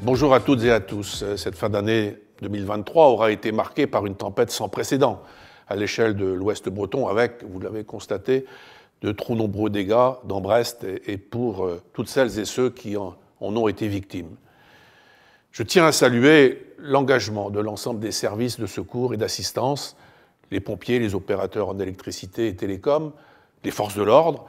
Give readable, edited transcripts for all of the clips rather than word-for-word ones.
Bonjour à toutes et à tous. Cette fin d'année 2023 aura été marquée par une tempête sans précédent à l'échelle de l'Ouest breton avec, vous l'avez constaté, de trop nombreux dégâts dans Brest et pour toutes celles et ceux qui en ont été victimes. Je tiens à saluer l'engagement de l'ensemble des services de secours et d'assistance, les pompiers, les opérateurs en électricité et télécom, les forces de l'ordre,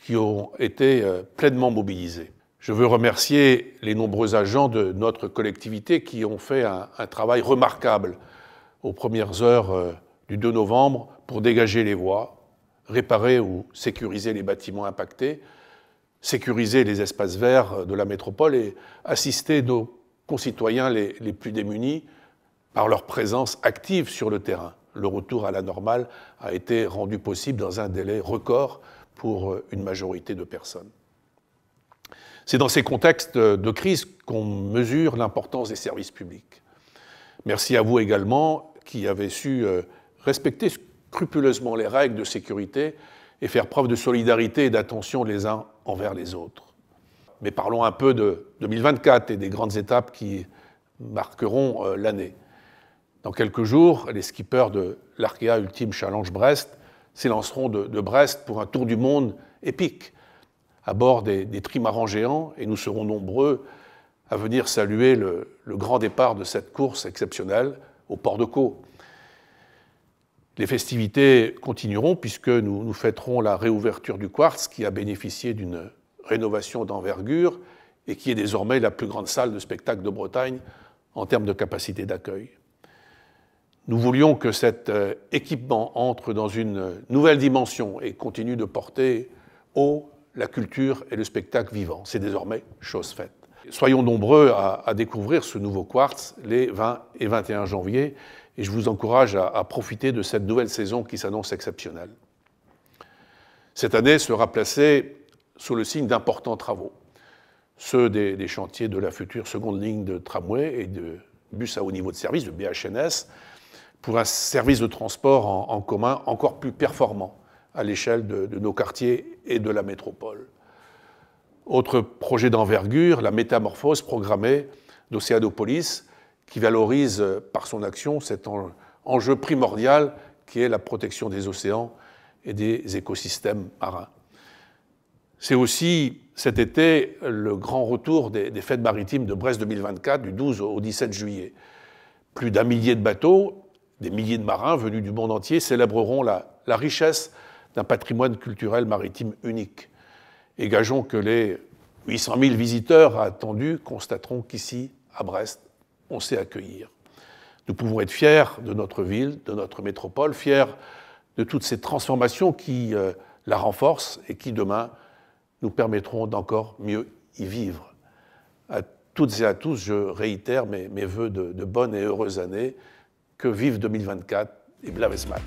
qui ont été pleinement mobilisés. Je veux remercier les nombreux agents de notre collectivité qui ont fait un travail remarquable aux premières heures du 2 novembre pour dégager les voies, réparer ou sécuriser les bâtiments impactés, sécuriser les espaces verts de la métropole et assister nos concitoyens les plus démunis par leur présence active sur le terrain. Le retour à la normale a été rendu possible dans un délai record pour une majorité de personnes. C'est dans ces contextes de crise qu'on mesure l'importance des services publics. Merci à vous également qui avez su respecter scrupuleusement les règles de sécurité et faire preuve de solidarité et d'attention les uns envers les autres. Mais parlons un peu de 2024 et des grandes étapes qui marqueront l'année. Dans quelques jours, les skippers de l'Arkea Ultimate Challenge Brest s'élanceront de Brest pour un tour du monde épique à bord des trimarans géants et nous serons nombreux à venir saluer le grand départ de cette course exceptionnelle au port de Caux. Les festivités continueront puisque nous fêterons la réouverture du Quartz qui a bénéficié d'une rénovation d'envergure et qui est désormais la plus grande salle de spectacle de Bretagne en termes de capacité d'accueil. Nous voulions que cet équipement entre dans une nouvelle dimension et continue de porter haut la culture et le spectacle vivant. C'est désormais chose faite. Soyons nombreux à découvrir ce nouveau Quartz les 20 et 21 janvier et je vous encourage à profiter de cette nouvelle saison qui s'annonce exceptionnelle. Cette année sera placée sous le signe d'importants travaux, ceux des chantiers de la future seconde ligne de tramway et de bus à haut niveau de service, de BHNS, pour un service de transport en commun encore plus performant à l'échelle de nos quartiers et de la métropole. Autre projet d'envergure, la métamorphose programmée d'Océanopolis, qui valorise par son action cet enjeu primordial qui est la protection des océans et des écosystèmes marins. C'est aussi cet été le grand retour des fêtes maritimes de Brest 2024, du 12 au 17 juillet. Plus d'1 millier de bateaux, des milliers de marins venus du monde entier célébreront la richesse d'un patrimoine culturel maritime unique. Et gageons que les 800 000 visiteurs attendus constateront qu'ici, à Brest, on sait accueillir. Nous pouvons être fiers de notre ville, de notre métropole, fiers de toutes ces transformations qui la renforcent et qui, demain, nous permettront d'encore mieux y vivre. À toutes et à tous, je réitère mes vœux de bonnes et heureuses années. Que vive 2024 et Blavesman.